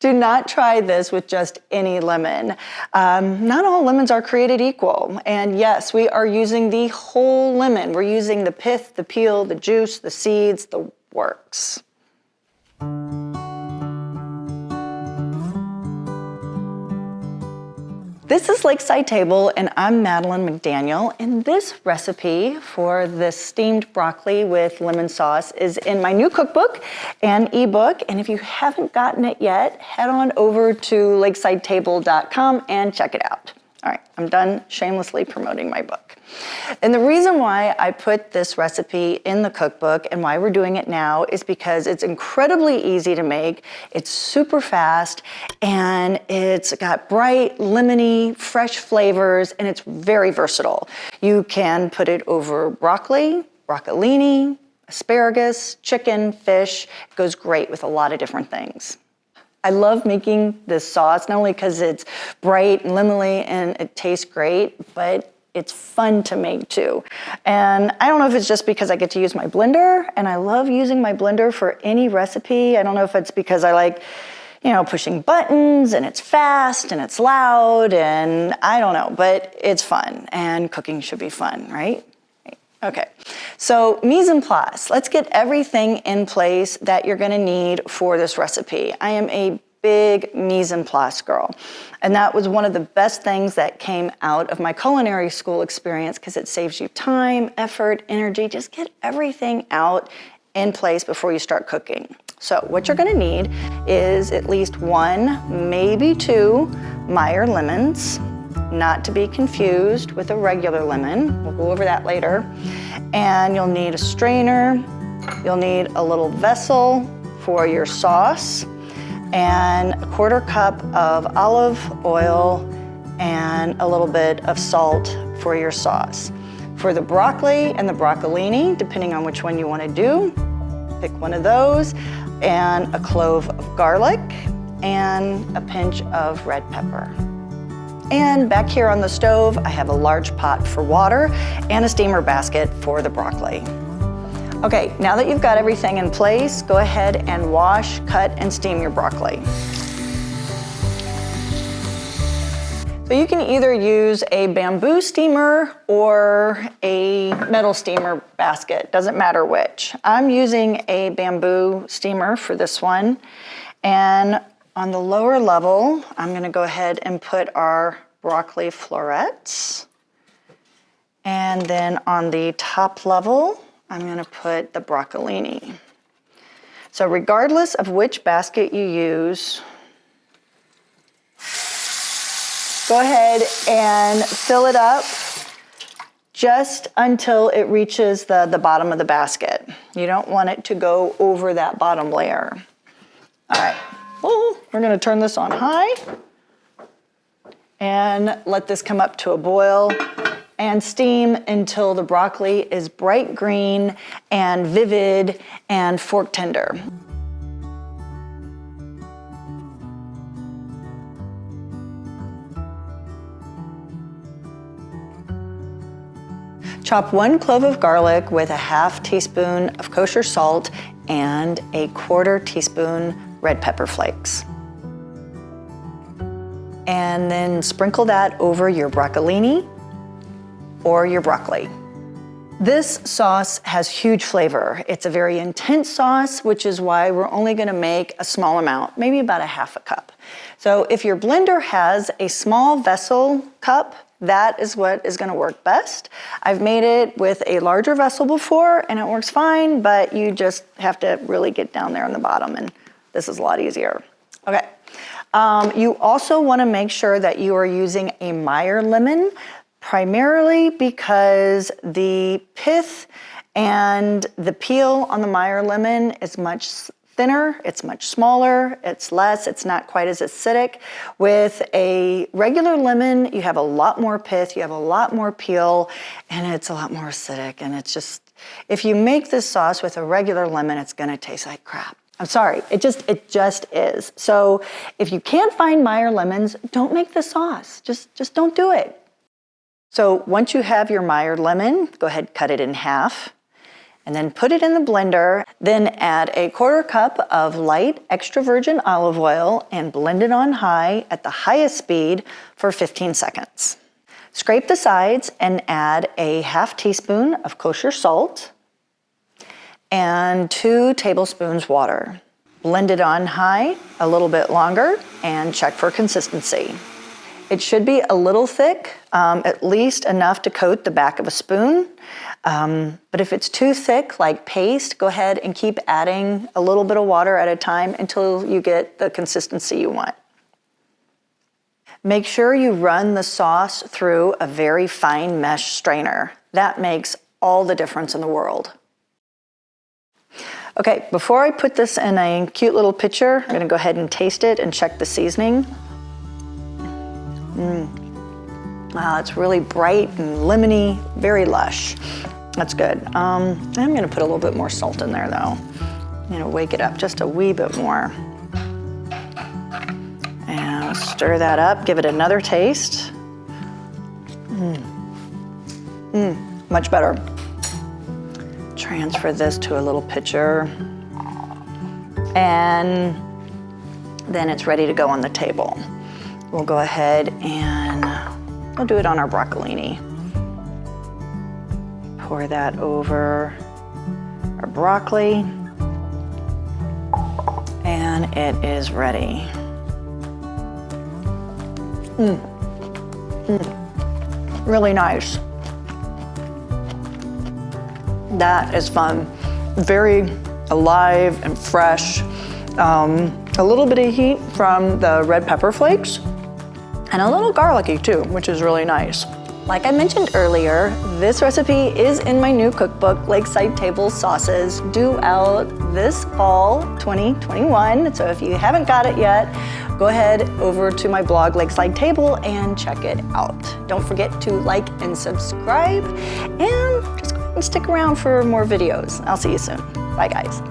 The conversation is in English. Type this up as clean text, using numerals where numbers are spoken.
Do not try this with just any lemon. Not all lemons are created equal. And yes, we are using the whole lemon. We're using the pith, the peel, the juice, the seeds, the works. This is Lakeside Table, and I'm Madeline McDaniel, and this recipe for the steamed broccoli with lemon sauce is in my new cookbook and ebook, and if you haven't gotten it yet, head on over to lakesidetable.com and check it out. All right, I'm done shamelessly promoting my book. And the reason why I put this recipe in the cookbook and why we're doing it now is because it's incredibly easy to make, it's super fast, and it's got bright, lemony, fresh flavors, and it's very versatile. You can put it over broccoli, broccolini, asparagus, chicken, fish. It goes great with a lot of different things. I love making this sauce, not only because it's bright and lemony and it tastes great, but it's fun to make too. And I don't know if it's just because I get to use my blender, and I love using my blender for any recipe. I don't know if it's because I like, pushing buttons, and it's fast and it's loud, and I don't know, but it's fun, and cooking should be fun, right? Okay, so mise en place. Let's get everything in place that you're gonna need for this recipe. I am a big mise en place girl, and that was one of the best things that came out of my culinary school experience because it saves you time, effort, energy. Just get everything out in place before you start cooking. So what you're gonna need is at least 1, maybe 2 Meyer lemons, not to be confused with a regular lemon. We'll go over that later. And you'll need a strainer. You'll need a little vessel for your sauce, and a 1/4 cup of olive oil and a little bit of salt for your sauce. For the broccoli and the broccolini, depending on which one you want to do, pick one of those, and a clove of garlic and a pinch of red pepper. And back here on the stove, I have a large pot for water and a steamer basket for the broccoli. Okay, now that you've got everything in place, go ahead and wash, cut, and steam your broccoli. So you can either use a bamboo steamer or a metal steamer basket, doesn't matter which. I'm using a bamboo steamer for this one, and on the lower level, I'm gonna go ahead and put our broccoli florets. And then on the top level, I'm gonna put the broccolini. So regardless of which basket you use, go ahead and fill it up just until it reaches the bottom of the basket. You don't want it to go over that bottom layer. All right. Well, we're gonna turn this on high and let this come up to a boil and steam until the broccoli is bright green and vivid and fork tender. Chop 1 clove of garlic with a 1/2 teaspoon of kosher salt and a 1/4 teaspoon red pepper flakes. And then sprinkle that over your broccolini or your broccoli. This sauce has huge flavor. It's a very intense sauce, which is why we're only gonna make a small amount, maybe about a 1/2 cup. So if your blender has a small vessel cup, that is what is gonna work best. I've made it with a larger vessel before and it works fine, but you just have to really get down there on the bottom, and this is a lot easier. Okay. You also wanna make sure that you are using a Meyer lemon, primarily because the pith and the peel on the Meyer lemon is much thinner, it's much smaller, it's not quite as acidic. With a regular lemon, you have a lot more pith, you have a lot more peel, and it's a lot more acidic, and it's just, if you make this sauce with a regular lemon, it's gonna taste like crap. I'm sorry, it just is. So if you can't find Meyer lemons, don't make the sauce. Just don't do it. So once you have your Meyer lemon, go ahead, cut it in half. and then put it in the blender. Then add a 1/4 cup of light extra virgin olive oil and blend it on high at the highest speed for 15 seconds. Scrape the sides and add a 1/2 teaspoon of kosher salt and 2 tablespoons water. Blend it on high a little bit longer and check for consistency. It should be a little thick, at least enough to coat the back of a spoon. But if it's too thick, like paste, go ahead and keep adding a little bit of water at a time until you get the consistency you want. Make sure you run the sauce through a very fine mesh strainer. That makes all the difference in the world. Okay, before I put this in a cute little pitcher, I'm gonna go ahead and taste it and check the seasoning. Wow, it's really bright and lemony, very lush. That's good. I'm gonna put a little bit more salt in there though. I'm gonna wake it up just a wee bit more. And stir that up, give it another taste. Much better. Transfer this to a little pitcher. And then it's ready to go on the table. We'll go ahead and we'll do it on our broccolini. Pour that over our broccoli. And it is ready. Really nice. That is fun. Very alive and fresh. A little bit of heat from the red pepper flakes and a little garlicky too, which is really nice. Like I mentioned earlier, this recipe is in my new cookbook, Lakeside Table Sauces, due out this fall 2021. So if you haven't got it yet, go ahead over to my blog, Lakeside Table, and check it out. Don't forget to like and subscribe, and just go ahead and stick around for more videos. I'll see you soon. Bye guys.